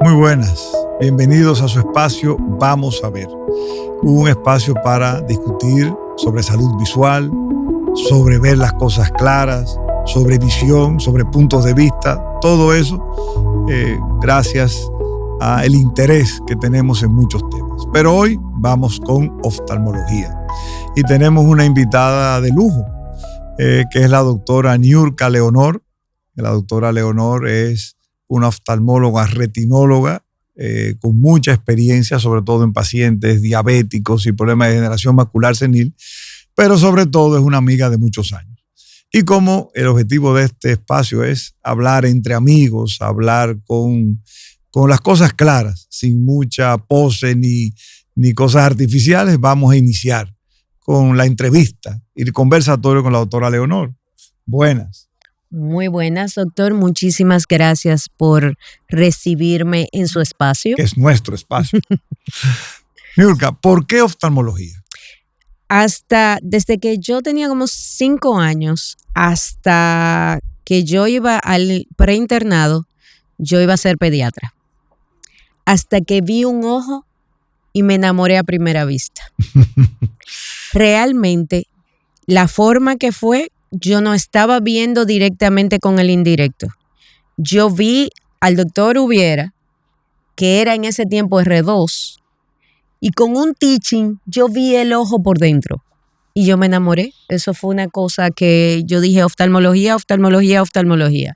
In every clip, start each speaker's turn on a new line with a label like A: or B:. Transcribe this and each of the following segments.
A: Muy buenas, bienvenidos a su espacio Vamos a Ver, un espacio para discutir sobre salud visual, sobre ver las cosas claras, sobre visión, sobre puntos de vista, todo eso gracias al interés que tenemos en muchos temas. Pero hoy vamos con oftalmología y tenemos una invitada de lujo, que es la doctora Niurka Leonor. La doctora Leonor es una oftalmóloga retinóloga con mucha experiencia, sobre todo en pacientes diabéticos y problemas de degeneración macular senil, pero sobre todo es una amiga de muchos años. Y como el objetivo de este espacio es hablar entre amigos, hablar con las cosas claras, sin mucha pose ni cosas artificiales, vamos a iniciar con la entrevista y el conversatorio con la doctora Leonor. Buenas.
B: Muy buenas, doctor. Muchísimas gracias por recibirme en su espacio.
A: Que es nuestro espacio. Niurka, ¿por qué oftalmología?
B: Desde que yo tenía como 5 años hasta que yo iba al preinternado, yo iba a ser pediatra. Hasta que vi un ojo y me enamoré a primera vista. Realmente, la forma que fue, yo no estaba viendo directamente con el indirecto. Yo vi al doctor Hubiera, que era en ese tiempo R2, y con un teaching yo vi el ojo por dentro y yo me enamoré. Eso fue una cosa que yo dije oftalmología, oftalmología, oftalmología.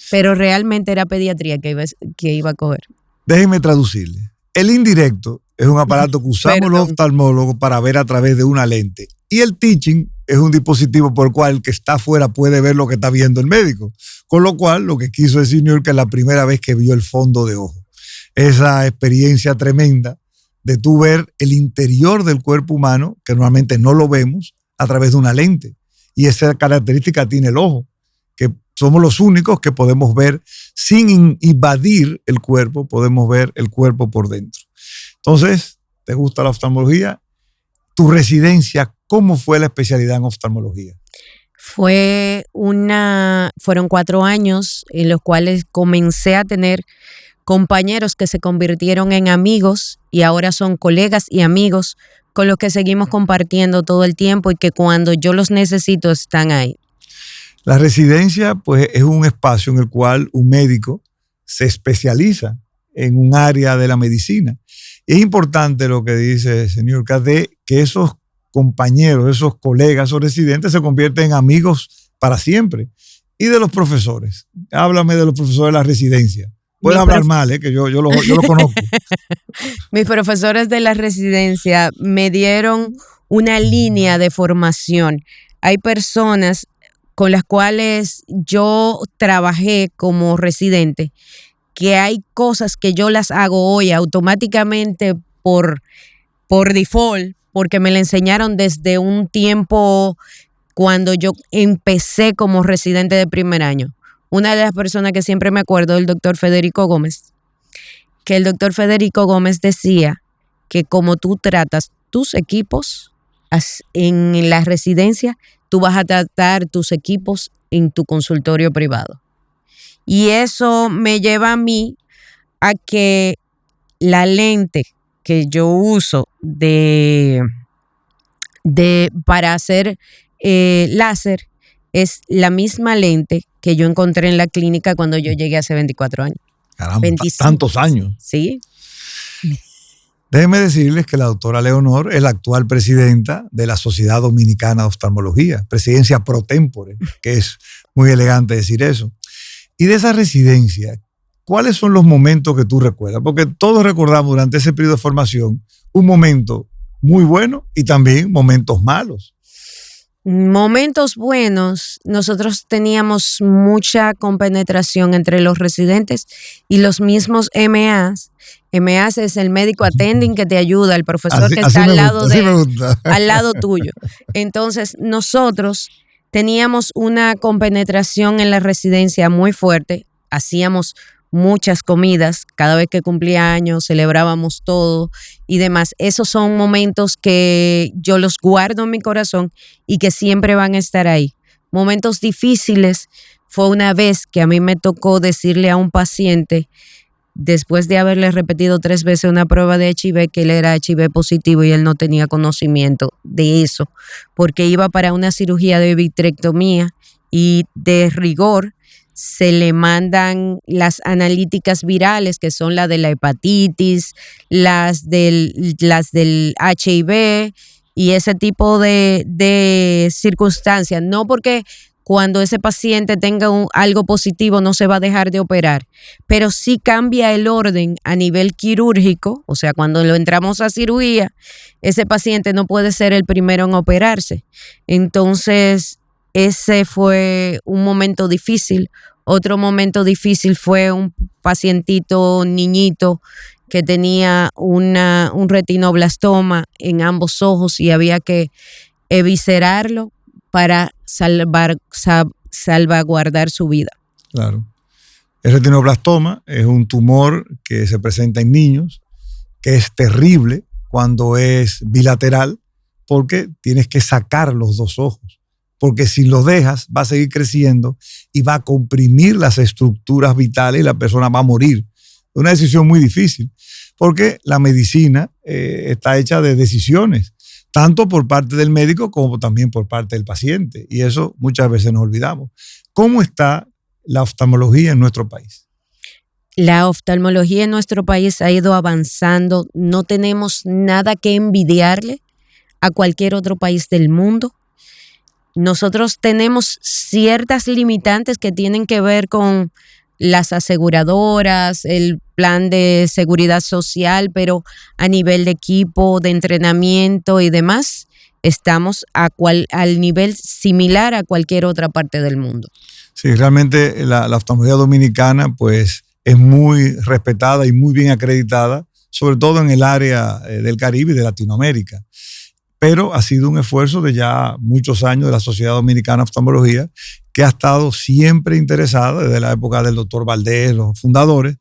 B: Pero realmente era pediatría que iba a coger.
A: Déjenme traducirle. El indirecto es un aparato que usamos los oftalmólogos para ver a través de una lente. Y el teaching es un dispositivo por el cual el que está afuera puede ver lo que está viendo el médico. Con lo cual, lo que quiso decir Niurka es la primera vez que vio el fondo de ojo. Esa experiencia tremenda de tú ver el interior del cuerpo humano, que normalmente no lo vemos, a través de una lente. Y esa característica tiene el ojo, que somos los únicos que podemos ver sin invadir el cuerpo, podemos ver el cuerpo por dentro. Entonces, ¿te gusta la oftalmología? Tu residencia, ¿cómo fue la especialidad en oftalmología?
B: Fueron 4 años en los cuales comencé a tener compañeros que se convirtieron en amigos y ahora son colegas y amigos con los que seguimos compartiendo todo el tiempo y que cuando yo los necesito están ahí.
A: La residencia, pues, es un espacio en el cual un médico se especializa en un área de la medicina. Y es importante lo que dice Niurka, de que esos compañeros, esos colegas o residentes se convierten en amigos para siempre. Y de los profesores. Háblame de los profesores de la residencia. Puedes hablar mal, que yo lo conozco.
B: Mis profesores de la residencia me dieron una línea de formación. Hay personas con las cuales yo trabajé como residente, que hay cosas que yo las hago hoy automáticamente por default, porque me la enseñaron desde un tiempo cuando yo empecé como residente de primer año. Una de las personas que siempre me acuerdo es el doctor Federico Gómez, que el doctor Federico Gómez decía que como tú tratas tus equipos en la residencia, tú vas a tratar tus equipos en tu consultorio privado. Y eso me lleva a mí a que la lente que yo uso para hacer láser es la misma lente que yo encontré en la clínica cuando yo llegué hace 24 años.
A: Caramba, 25. Tantos años.
B: Sí.
A: Déjenme decirles que la doctora Leonor es la actual presidenta de la Sociedad Dominicana de Oftalmología, presidencia pro tempore, que es muy elegante decir eso. Y de esa residencia, ¿cuáles son los momentos que tú recuerdas? Porque todos recordamos durante ese periodo de formación un momento muy bueno y también momentos malos.
B: Momentos buenos, nosotros teníamos mucha compenetración entre los residentes y los mismos MAs. MAs es el médico attending que te ayuda, el profesor que está al lado tuyo. Entonces, nosotros teníamos una compenetración en la residencia muy fuerte, hacíamos muchas comidas, cada vez que cumplía años celebrábamos todo y demás. Esos son momentos que yo los guardo en mi corazón y que siempre van a estar ahí. Momentos difíciles, fue una vez que a mí me tocó decirle a un paciente, después de haberle repetido 3 veces una prueba de HIV, que él era HIV positivo y él no tenía conocimiento de eso, porque iba para una cirugía de vitrectomía y de rigor se le mandan las analíticas virales, que son las de la hepatitis, las del HIV y ese tipo de circunstancias. No porque cuando ese paciente tenga algo positivo no se va a dejar de operar, pero sí cambia el orden a nivel quirúrgico, o sea, cuando lo entramos a cirugía, ese paciente no puede ser el primero en operarse. Entonces, ese fue un momento difícil. Otro momento difícil fue un pacientito, niñito, que tenía un retinoblastoma en ambos ojos y había que eviscerarlo para salvaguardar su vida.
A: Claro. El retinoblastoma es un tumor que se presenta en niños, que es terrible cuando es bilateral, porque tienes que sacar los 2 ojos. Porque si lo dejas, va a seguir creciendo y va a comprimir las estructuras vitales y la persona va a morir. Es una decisión muy difícil, porque la medicina está hecha de decisiones, tanto por parte del médico como también por parte del paciente. Y eso muchas veces nos olvidamos. ¿Cómo está la oftalmología en nuestro país?
B: La oftalmología en nuestro país ha ido avanzando. No tenemos nada que envidiarle a cualquier otro país del mundo. Nosotros tenemos ciertas limitantes que tienen que ver con las aseguradoras, el plan de seguridad social, pero a nivel de equipo, de entrenamiento y demás, estamos al nivel similar a cualquier otra parte del mundo.
A: Sí, realmente la oftalmología dominicana pues es muy respetada y muy bien acreditada, sobre todo en el área del Caribe y de Latinoamérica. Pero ha sido un esfuerzo de ya muchos años de la Sociedad Dominicana de Oftalmología, que ha estado siempre interesada, desde la época del doctor Valdés, los fundadores,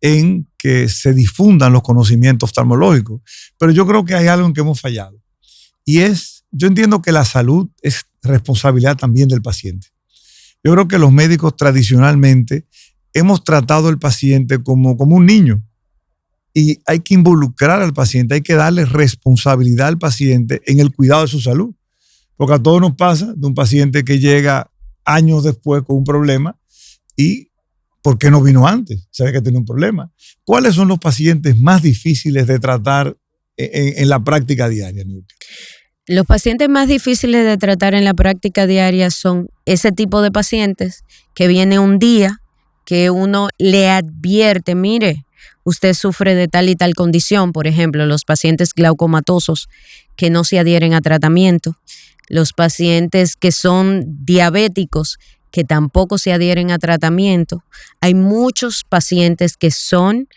A: en que se difundan los conocimientos oftalmológicos. Pero yo creo que hay algo en que hemos fallado. Y yo entiendo que la salud es responsabilidad también del paciente. Yo creo que los médicos tradicionalmente hemos tratado al paciente como un niño. Y hay que involucrar al paciente, hay que darle responsabilidad al paciente en el cuidado de su salud. Porque a todos nos pasa de un paciente que llega años después con un problema y ¿por qué no vino antes? Sabe que tiene un problema. ¿Cuáles son los pacientes más difíciles de tratar en la práctica diaria, Niurka?
B: Los pacientes más difíciles de tratar en la práctica diaria son ese tipo de pacientes que viene un día que uno le advierte, mire, usted sufre de tal y tal condición, por ejemplo, los pacientes glaucomatosos que no se adhieren a tratamiento, los pacientes que son diabéticos que tampoco se adhieren a tratamiento. Hay muchos pacientes que son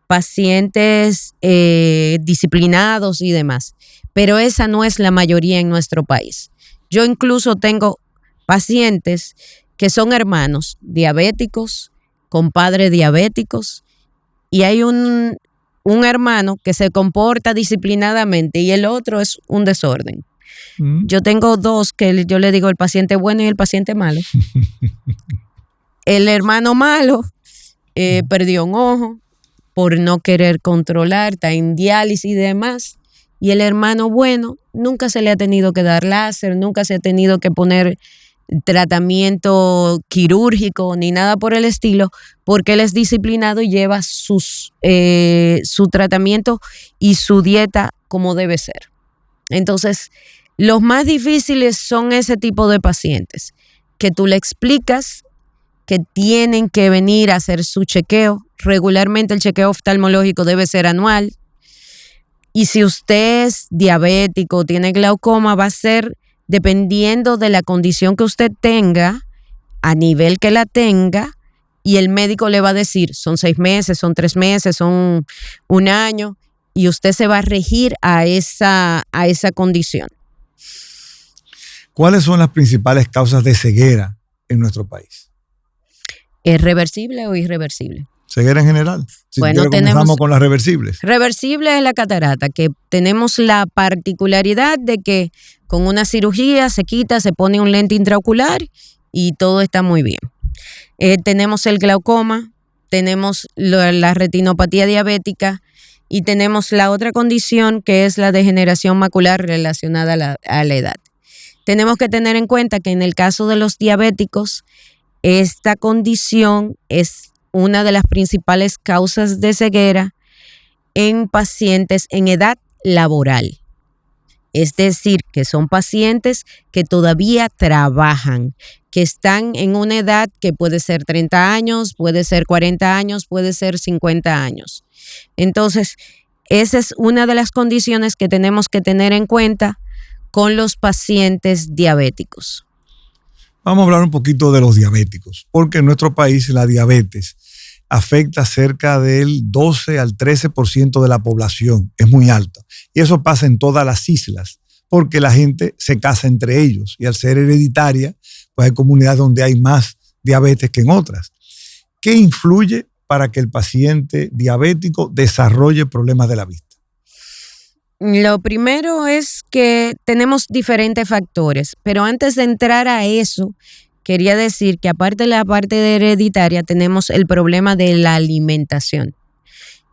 B: pacientes disciplinados y demás, pero esa no es la mayoría en nuestro país. Yo incluso tengo pacientes que son hermanos diabéticos, con padres diabéticos, y hay un hermano que se comporta disciplinadamente y el otro es un desorden. Yo tengo 2 que yo le digo el paciente bueno y el paciente malo. El hermano malo perdió un ojo por no querer controlar, está en diálisis y demás. Y el hermano bueno nunca se le ha tenido que dar láser, nunca se ha tenido que poner tratamiento quirúrgico ni nada por el estilo, porque él es disciplinado y lleva su tratamiento y su dieta como debe ser. Entonces, los más difíciles son ese tipo de pacientes, que tú le explicas que tienen que venir a hacer su chequeo. Regularmente el chequeo oftalmológico debe ser anual. Y si usted es diabético, tiene glaucoma, va a ser dependiendo de la condición que usted tenga, a nivel que la tenga, y el médico le va a decir, son 6 meses, son 3 meses, son 1 año, y usted se va a regir a esa condición.
A: ¿Cuáles son las principales causas de ceguera en nuestro país?
B: ¿Es reversible o irreversible?
A: Ceguera en general.
B: Bueno,
A: comenzamos con las reversibles.
B: Reversible es la catarata, que tenemos la particularidad de que con una cirugía se quita, se pone un lente intraocular y todo está muy bien. Tenemos el glaucoma, tenemos la retinopatía diabética y tenemos la otra condición que es la degeneración macular relacionada a la edad. Tenemos que tener en cuenta que en el caso de los diabéticos, esta condición es una de las principales causas de ceguera en pacientes en edad laboral. Es decir, que son pacientes que todavía trabajan, que están en una edad que puede ser 30 años, puede ser 40 años, puede ser 50 años. Entonces, esa es una de las condiciones que tenemos que tener en cuenta con los pacientes diabéticos.
A: Vamos a hablar un poquito de los diabéticos, porque en nuestro país la diabetes afecta cerca del 12 al 13% de la población, es muy alta. Y eso pasa en todas las islas, porque la gente se casa entre ellos y al ser hereditaria, pues hay comunidades donde hay más diabetes que en otras. ¿Qué influye para que el paciente diabético desarrolle problemas de la vista?
B: Lo primero es que tenemos diferentes factores, pero antes de entrar a eso, quería decir que aparte de la parte de hereditaria, tenemos el problema de la alimentación.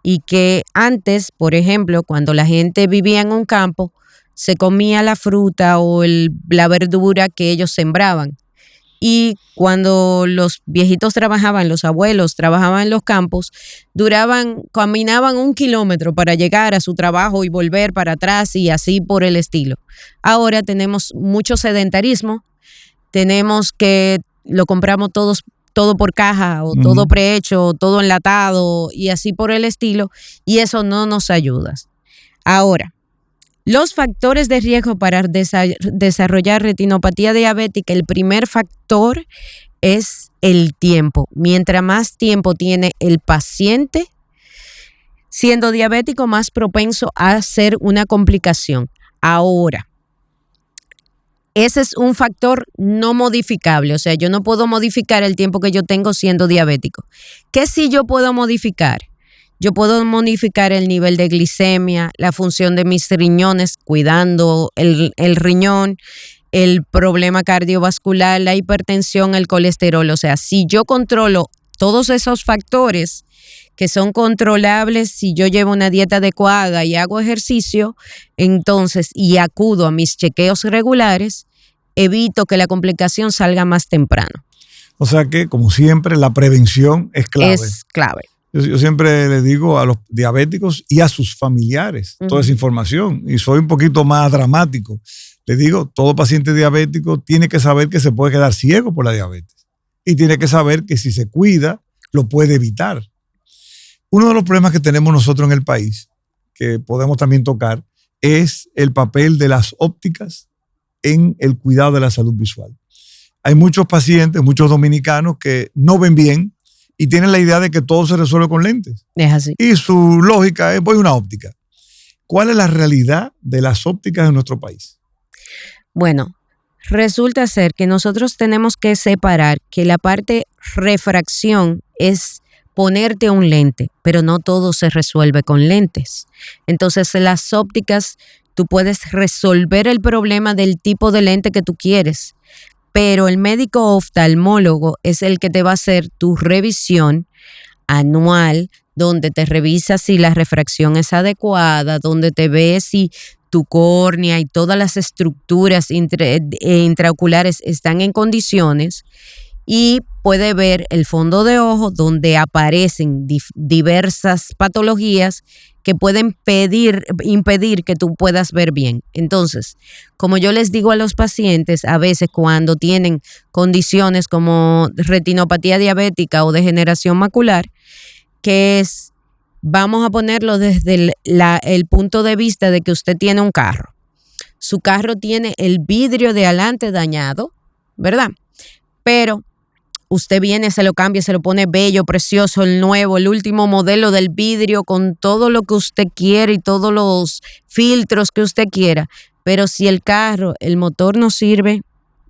B: Y que antes, por ejemplo, cuando la gente vivía en un campo, se comía la fruta o la verdura que ellos sembraban. Y cuando los viejitos trabajaban, los abuelos trabajaban en los campos, caminaban 1 kilómetro para llegar a su trabajo y volver para atrás y así por el estilo. Ahora tenemos mucho sedentarismo, tenemos que lo compramos todo por caja o todo prehecho, o todo enlatado y así por el estilo, y eso no nos ayuda. Ahora, los factores de riesgo para desarrollar retinopatía diabética, el primer factor es el tiempo. Mientras más tiempo tiene el paciente siendo diabético, más propenso a ser una complicación. Ahora, ese es un factor no modificable, o sea, yo no puedo modificar el tiempo que yo tengo siendo diabético. ¿Qué sí yo puedo modificar? Yo puedo modificar el nivel de glicemia, la función de mis riñones, cuidando el riñón, el problema cardiovascular, la hipertensión, el colesterol. O sea, si yo controlo todos esos factores que son controlables, si yo llevo una dieta adecuada y hago ejercicio, entonces, y acudo a mis chequeos regulares, evito que la complicación salga más temprano.
A: O sea que, como siempre, la prevención es clave.
B: Es clave.
A: Yo siempre le digo a los diabéticos y a sus familiares toda esa información, y soy un poquito más dramático. Le digo, todo paciente diabético tiene que saber que se puede quedar ciego por la diabetes y tiene que saber que si se cuida, lo puede evitar. Uno de los problemas que tenemos nosotros en el país, que podemos también tocar, es el papel de las ópticas en el cuidado de la salud visual. Hay muchos pacientes, muchos dominicanos que no ven bien, y tienen la idea de que todo se resuelve con lentes.
B: Es así.
A: Y su lógica es, voy a una óptica. ¿Cuál es la realidad de las ópticas en nuestro país?
B: Bueno, resulta ser que nosotros tenemos que separar que la parte refracción es ponerte un lente, pero no todo se resuelve con lentes. Entonces, las ópticas, tú puedes resolver el problema del tipo de lente que tú quieres, pero el médico oftalmólogo es el que te va a hacer tu revisión anual, donde te revisa si la refracción es adecuada, donde te ve si tu córnea y todas las estructuras intraoculares están en condiciones, y puede ver el fondo de ojo donde aparecen diversas patologías que pueden impedir que tú puedas ver bien. Entonces, como yo les digo a los pacientes, a veces cuando tienen condiciones como retinopatía diabética o degeneración macular, que es, vamos a ponerlo desde el punto de vista de que usted tiene un carro. Su carro tiene el vidrio de adelante dañado, ¿verdad? Pero usted viene, se lo cambia, se lo pone bello, precioso, el nuevo, el último modelo del vidrio con todo lo que usted quiere y todos los filtros que usted quiera. Pero si el carro, el motor no sirve,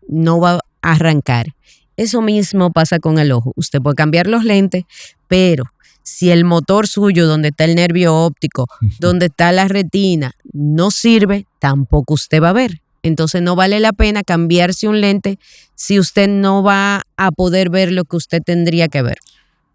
B: no va a arrancar. Eso mismo pasa con el ojo. Usted puede cambiar los lentes, pero si el motor suyo, donde está el nervio óptico, donde está la retina, no sirve, tampoco usted va a ver. Entonces no vale la pena cambiarse un lente si usted no va a poder ver lo que usted tendría que ver.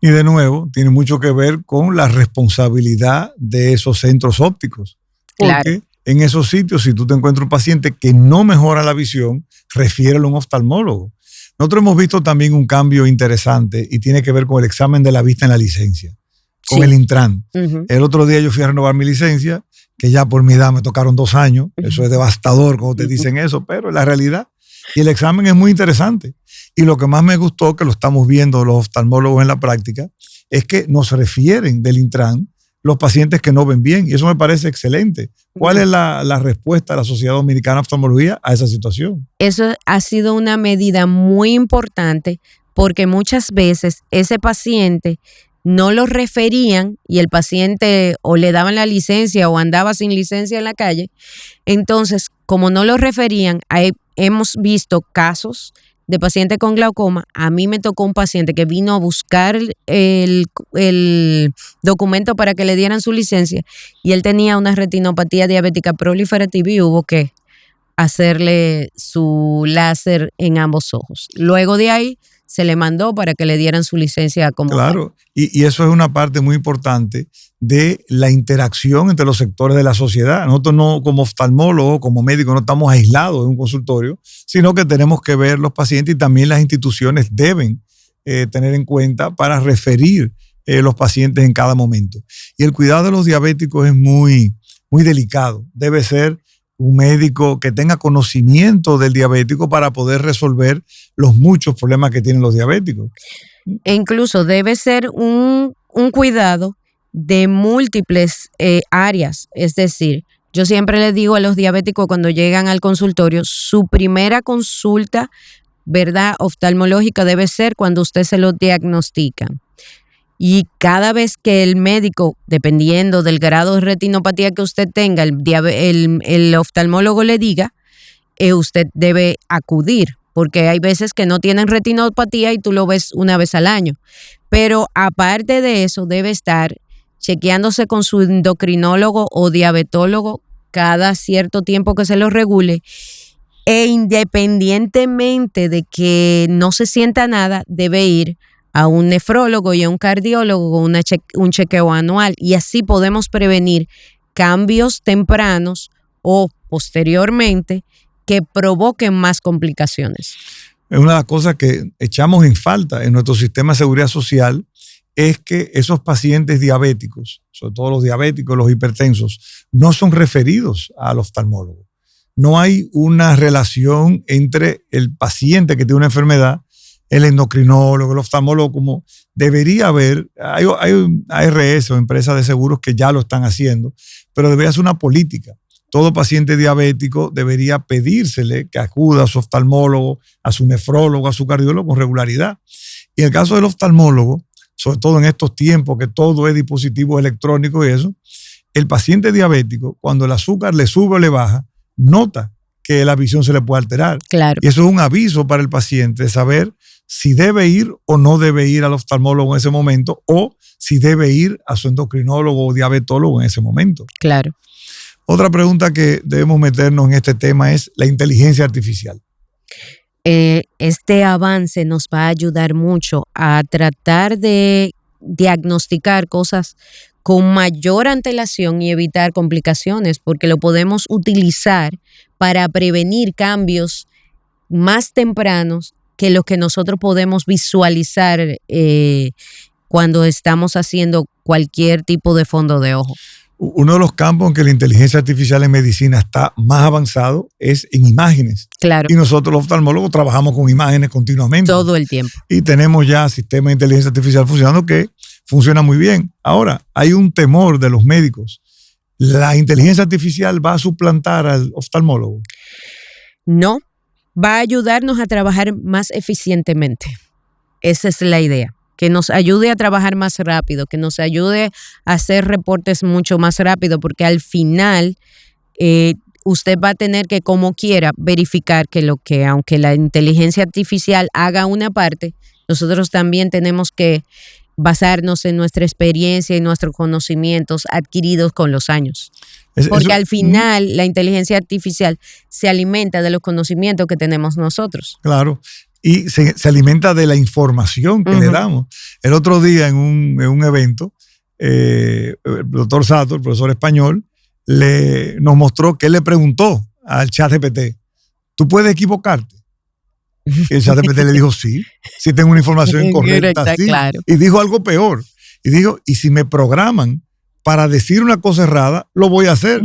A: Y de nuevo, tiene mucho que ver con la responsabilidad de esos centros ópticos. Porque
B: Claro.
A: en esos sitios, si tú te encuentras un paciente que no mejora la visión, refiérelo a un oftalmólogo. Nosotros hemos visto también un cambio interesante y tiene que ver con el examen de la vista en la licencia, con
B: Sí.
A: el Intran.
B: Ujú.
A: El otro día yo fui a renovar mi licencia, que ya por mi edad me tocaron 2 años. Eso es devastador cuando te dicen eso, pero es la realidad. Y el examen es muy interesante. Y lo que más me gustó, que lo estamos viendo los oftalmólogos en la práctica, es que nos refieren del Intran los pacientes que no ven bien. Y eso me parece excelente. ¿Cuál es la respuesta de la Sociedad Dominicana de Oftalmología a esa situación?
B: Eso ha sido una medida muy importante porque muchas veces ese paciente no lo referían y el paciente o le daban la licencia o andaba sin licencia en la calle. Entonces, como no lo referían, hemos visto casos de pacientes con glaucoma. A mí me tocó un paciente que vino a buscar el documento para que le dieran su licencia y él tenía una retinopatía diabética proliferativa y hubo que hacerle su láser en ambos ojos. Luego de ahí se le mandó para que le dieran su licencia como tal.
A: Claro, y eso es una parte muy importante de la interacción entre los sectores de la sociedad. Nosotros no, como oftalmólogos, como médicos, no estamos aislados en un consultorio, sino que tenemos que ver los pacientes y también las instituciones deben tener en cuenta para referir los pacientes en cada momento. Y el cuidado de los diabéticos es muy, muy delicado. Debe ser un médico que tenga conocimiento del diabético para poder resolver los muchos problemas que tienen los diabéticos.
B: E incluso debe ser un cuidado de múltiples áreas. Es decir, yo siempre les digo a los diabéticos cuando llegan al consultorio, su primera consulta, ¿verdad?, oftalmológica debe ser cuando usted se lo diagnostica. Y cada vez que el médico, dependiendo del grado de retinopatía que usted tenga, el oftalmólogo le diga, usted debe acudir, porque hay veces que no tienen retinopatía y tú lo ves una vez al año. Pero aparte de eso, debe estar chequeándose con su endocrinólogo o diabetólogo cada cierto tiempo que se lo regule. E independientemente de que no se sienta nada, debe ir a un nefrólogo y a un cardiólogo un chequeo anual, y así podemos prevenir cambios tempranos o posteriormente que provoquen más complicaciones.
A: Una de las cosas que echamos en falta en nuestro sistema de seguridad social es que esos pacientes diabéticos, sobre todo los diabéticos, los hipertensos, no son referidos al oftalmólogo. No hay una relación entre el paciente que tiene una enfermedad, el endocrinólogo, el oftalmólogo, como debería haber. Hay ARS o empresas de seguros que ya lo están haciendo, pero debería ser una política. Todo paciente diabético debería pedírsele que acuda a su oftalmólogo, a su nefrólogo, a su cardiólogo con regularidad. Y en el caso del oftalmólogo, sobre todo en estos tiempos que todo es dispositivo electrónico y eso, el paciente diabético, cuando el azúcar le sube o le baja, nota que la visión se le puede alterar.
B: Claro.
A: Y eso es un aviso para el paciente de saber si debe ir o no debe ir al oftalmólogo en ese momento, o si debe ir a su endocrinólogo o diabetólogo en ese momento.
B: Claro.
A: Otra pregunta que debemos meternos en este tema es la inteligencia artificial.
B: Este avance nos va a ayudar mucho a tratar de diagnosticar cosas con mayor antelación y evitar complicaciones, porque lo podemos utilizar para prevenir cambios más tempranos que los que nosotros podemos visualizar cuando estamos haciendo cualquier tipo de fondo de ojo.
A: Uno de los campos en que la inteligencia artificial en medicina está más avanzado es en imágenes.
B: Claro.
A: Y nosotros los oftalmólogos trabajamos con imágenes continuamente.
B: Todo el tiempo.
A: Y tenemos ya sistemas de inteligencia artificial funcionando que funciona muy bien. Ahora, hay un temor de los médicos. ¿La inteligencia artificial va a suplantar al oftalmólogo?
B: No, va a ayudarnos a trabajar más eficientemente. Esa es la idea. Que nos ayude a trabajar más rápido, que nos ayude a hacer reportes mucho más rápido, porque al final usted va a tener que, como quiera, verificar que aunque la inteligencia artificial haga una parte, nosotros también tenemos que basarnos en nuestra experiencia y nuestros conocimientos adquiridos con los años. Porque al final la inteligencia artificial se alimenta de los conocimientos que tenemos nosotros.
A: Claro, y se alimenta de la información que le damos. El otro día en un evento, el doctor Sato, el profesor español, nos mostró que él le preguntó al ChatGPT, ¿tú puedes equivocarte? Y el ChatGPT le dijo, sí tengo una información incorrecta, sí.
B: Claro.
A: Y dijo algo peor. Y dijo, y si me programan para decir una cosa errada, lo voy a hacer.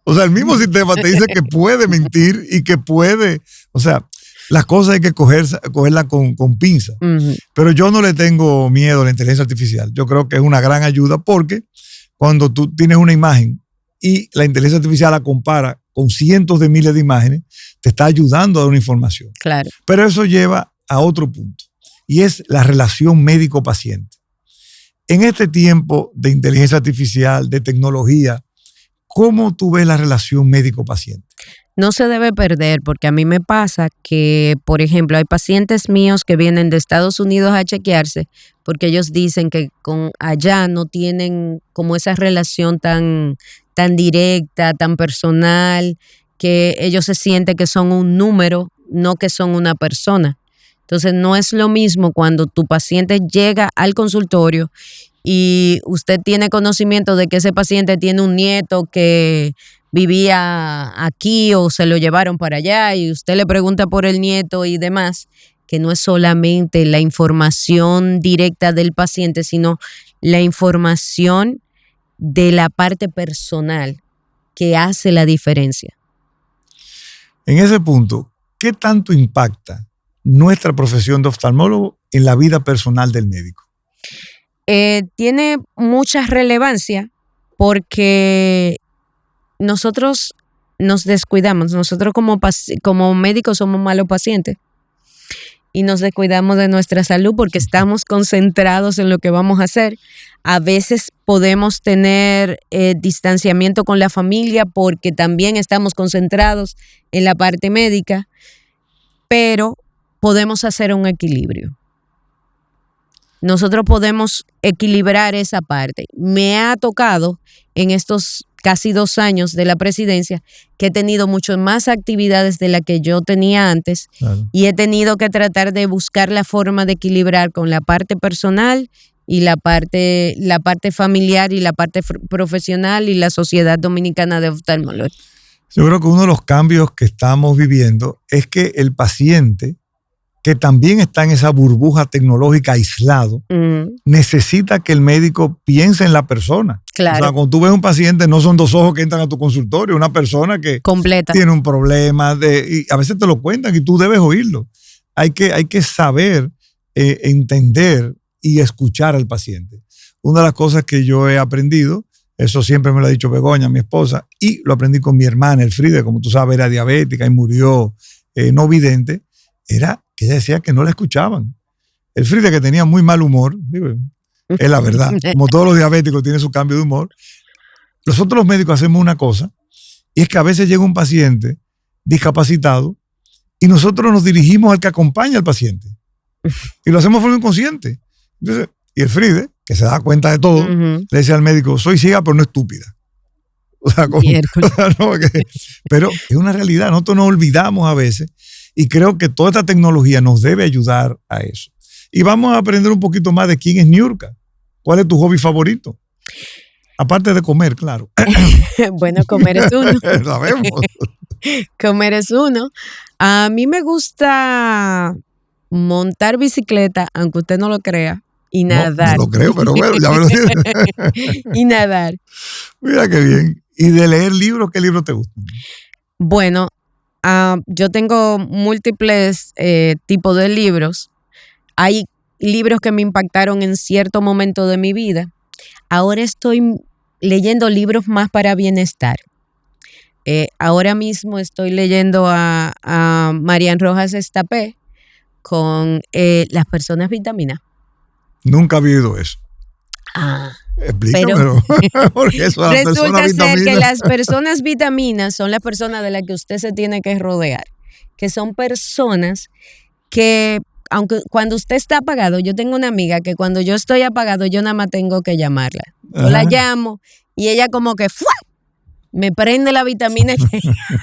A: O sea, el mismo sistema te dice que puede mentir y que puede, o sea, las cosas hay que cogerlas con pinza. Pero yo no le tengo miedo a la inteligencia artificial. Yo creo que es una gran ayuda porque cuando tú tienes una imagen y la inteligencia artificial la compara con cientos de miles de imágenes, te está ayudando a dar una información.
B: Claro.
A: Pero eso lleva a otro punto y es la relación médico-paciente. En este tiempo de inteligencia artificial, de tecnología, ¿cómo tú ves la relación médico-paciente?
B: No se debe perder porque a mí me pasa que, por ejemplo, hay pacientes míos que vienen de Estados Unidos a chequearse porque ellos dicen que con allá no tienen como esa relación tan directa, tan personal, que ellos se sienten que son un número, no que son una persona. Entonces no es lo mismo cuando tu paciente llega al consultorio y usted tiene conocimiento de que ese paciente tiene un nieto que vivía aquí o se lo llevaron para allá y usted le pregunta por el nieto y demás, que no es solamente la información directa del paciente, sino la información de la parte personal que hace la diferencia.
A: En ese punto, ¿qué tanto impacta nuestra profesión de oftalmólogo en la vida personal del médico?
B: Tiene mucha relevancia porque nosotros nos descuidamos. Nosotros como médicos somos malos pacientes y nos descuidamos de nuestra salud porque estamos concentrados en lo que vamos a hacer. A veces podemos tener distanciamiento con la familia porque también estamos concentrados en la parte médica, pero podemos hacer un equilibrio. Nosotros podemos equilibrar esa parte. Me ha tocado en estos casi 2 años de la presidencia que he tenido mucho más actividades de las que yo tenía antes. Claro. Y he tenido que tratar de buscar la forma de equilibrar con la parte personal y la parte familiar y la parte profesional y la Sociedad Dominicana de Oftalmología.
A: Yo creo que uno de los cambios que estamos viviendo es que el paciente, que también está en esa burbuja tecnológica aislado, necesita que el médico piense en la persona.
B: Claro.
A: O sea, cuando tú ves un paciente, no son 2 ojos que entran a tu consultorio, una persona que
B: completa
A: tiene un problema, y a veces te lo cuentan y tú debes oírlo. Hay que saber entender y escuchar al paciente. Una de las cosas que yo he aprendido, eso siempre me lo ha dicho Begoña, mi esposa, y lo aprendí con mi hermana, Elfride, como tú sabes, era diabética y murió no vidente, era que ella decía que no la escuchaban. Elfride, que tenía muy mal humor, es la verdad, como todos los diabéticos tienen su cambio de humor. Nosotros los médicos hacemos una cosa, y es que a veces llega un paciente discapacitado y nosotros nos dirigimos al que acompaña al paciente. Y lo hacemos de forma inconsciente. Entonces, y Elfride, que se da cuenta de todo, le dice al médico, soy ciega pero no estúpida. O sea, pero es una realidad, nosotros nos olvidamos a veces y creo que toda esta tecnología nos debe ayudar a eso. Y vamos a aprender un poquito más de quién es Niurka. ¿Cuál es tu hobby favorito? Aparte de comer, claro.
B: Bueno, comer es uno.
A: Sabemos.
B: Comer es uno. A mí me gusta montar bicicleta, aunque usted no lo crea, y nadar.
A: No lo creo, pero bueno, ya me lo dice.
B: Y nadar.
A: Mira qué bien. ¿Y de leer libros, qué libros te gustan?
B: Bueno, yo tengo múltiples tipos de libros. Hay libros que me impactaron en cierto momento de mi vida. Ahora estoy leyendo libros más para bienestar. Ahora mismo estoy leyendo a Marian Rojas Estapé con Las personas vitaminas.
A: Nunca he oído eso. Explícamelo. Porque eso de
B: resulta ser que las personas vitaminas son las personas de las que usted se tiene que rodear, que son personas que, aunque cuando usted está apagado, yo tengo una amiga que cuando yo estoy apagado, yo nada más tengo que llamarla. Yo la llamo y ella como que ¡fua! me prende la vitamina que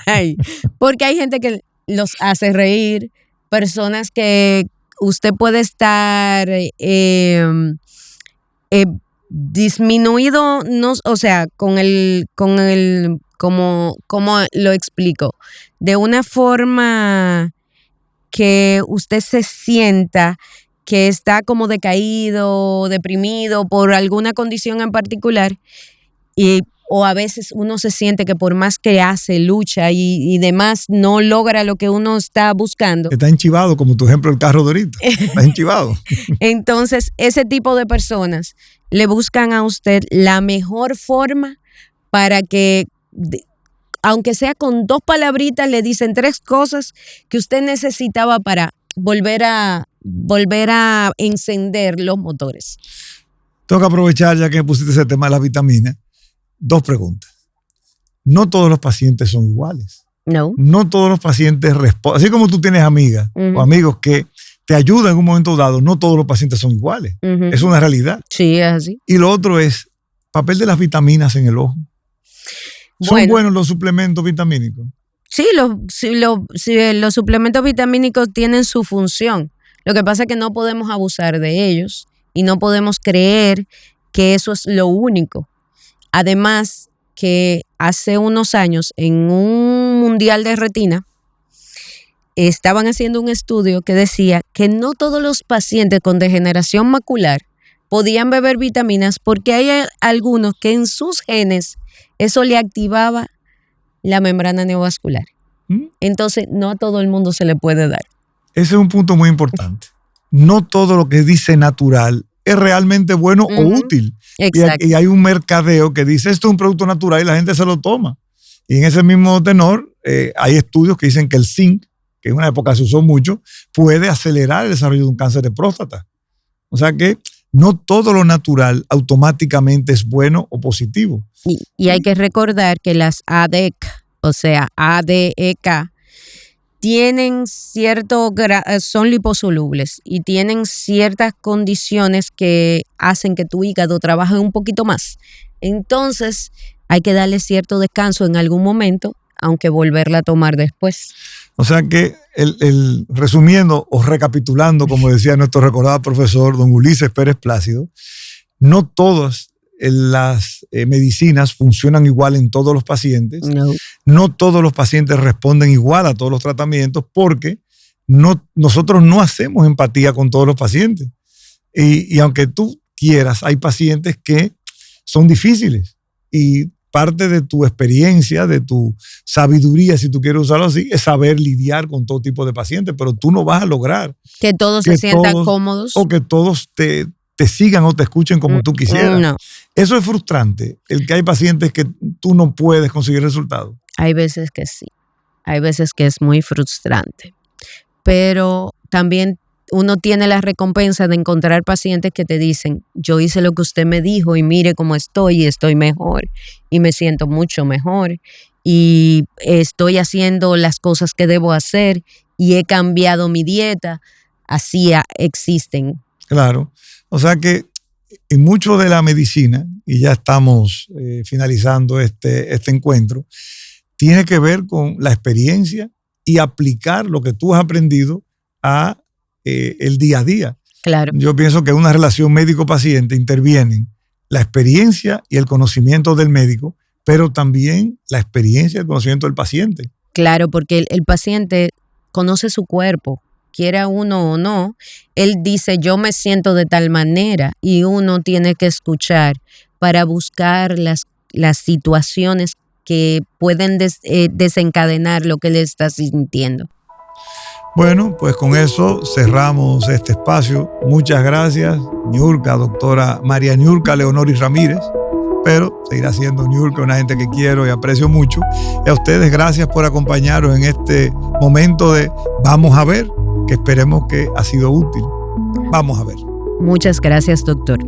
B: hay. Porque hay gente que los hace reír, personas que usted puede estar disminuido, no, o sea, como lo explico, de una forma que usted se sienta que está como decaído, deprimido por alguna condición en particular, o a veces uno se siente que por más que hace, lucha y demás, no logra lo que uno está buscando.
A: Está enchivado, como tu ejemplo el carro de ahorita. Está enchivado.
B: Entonces, ese tipo de personas le buscan a usted la mejor forma para que, aunque sea con 2 palabritas, le dicen 3 cosas que usted necesitaba para volver a encender los motores.
A: Tengo que aprovechar, ya que pusiste ese tema de las vitaminas. 2 preguntas. No todos los pacientes son iguales.
B: No.
A: No todos los pacientes responden. Así como tú tienes amigas o amigos que te ayudan en un momento dado, no todos los pacientes son iguales. Es una realidad.
B: Sí, es así.
A: Y lo otro es, papel de las vitaminas en el ojo. ¿Son buenos los suplementos vitamínicos?
B: Sí, los suplementos vitamínicos tienen su función. Lo que pasa es que no podemos abusar de ellos y no podemos creer que eso es lo único. Además, que hace unos años en un mundial de retina estaban haciendo un estudio que decía que no todos los pacientes con degeneración macular podían beber vitaminas porque hay algunos que en sus genes eso le activaba la membrana neovascular. Entonces, no a todo el mundo se le puede dar.
A: Ese es un punto muy importante. No todo lo que dice natural es realmente bueno o útil.
B: Exacto.
A: Y hay un mercadeo que dice esto es un producto natural y la gente se lo toma. Y en ese mismo tenor, hay estudios que dicen que el zinc, que en una época se usó mucho, puede acelerar el desarrollo de un cáncer de próstata. O sea que no todo lo natural automáticamente es bueno o positivo.
B: Y hay que recordar que las ADEC, o sea, ADEK, son liposolubles y tienen ciertas condiciones que hacen que tu hígado trabaje un poquito más. Entonces, hay que darle cierto descanso en algún momento, aunque volverla a tomar después.
A: O sea que, resumiendo o recapitulando, como decía nuestro recordado profesor, don Ulises Pérez Plácido, no todas las medicinas funcionan igual en todos los pacientes. No todos los pacientes responden igual a todos los tratamientos porque nosotros no hacemos empatía con todos los pacientes. Y aunque tú quieras, hay pacientes que son difíciles y parte de tu experiencia, de tu sabiduría, si tú quieres usarlo así, es saber lidiar con todo tipo de pacientes, pero tú no vas a lograr
B: que todos se sientan cómodos
A: o que todos te sigan o te escuchen como tú quisieras. No. Eso es frustrante, el que hay pacientes que tú no puedes conseguir resultados.
B: Hay veces que sí, hay veces que es muy frustrante, pero también uno tiene la recompensa de encontrar pacientes que te dicen, yo hice lo que usted me dijo y mire cómo estoy y estoy mejor y me siento mucho mejor y estoy haciendo las cosas que debo hacer y he cambiado mi dieta. Así existen.
A: Claro. O sea que en mucho de la medicina, y ya estamos finalizando este encuentro, tiene que ver con la experiencia y aplicar lo que tú has aprendido a el día a día.
B: Claro.
A: Yo pienso que en una relación médico-paciente intervienen la experiencia y el conocimiento del médico, pero también la experiencia y el conocimiento del paciente.
B: Claro, porque el paciente conoce su cuerpo. Quiera uno o no, él dice yo me siento de tal manera y uno tiene que escuchar para buscar las situaciones que pueden desencadenar lo que le está sintiendo.
A: Bueno, pues con eso cerramos este espacio. Muchas gracias, Niurka, doctora María Niurka Leonoris Ramírez, pero seguirá siendo Niurka, una gente que quiero y aprecio mucho. Y a ustedes, gracias por acompañarnos en este momento de Vamos a ver, que esperemos que ha sido útil. Vamos a ver.
B: Muchas gracias, doctor.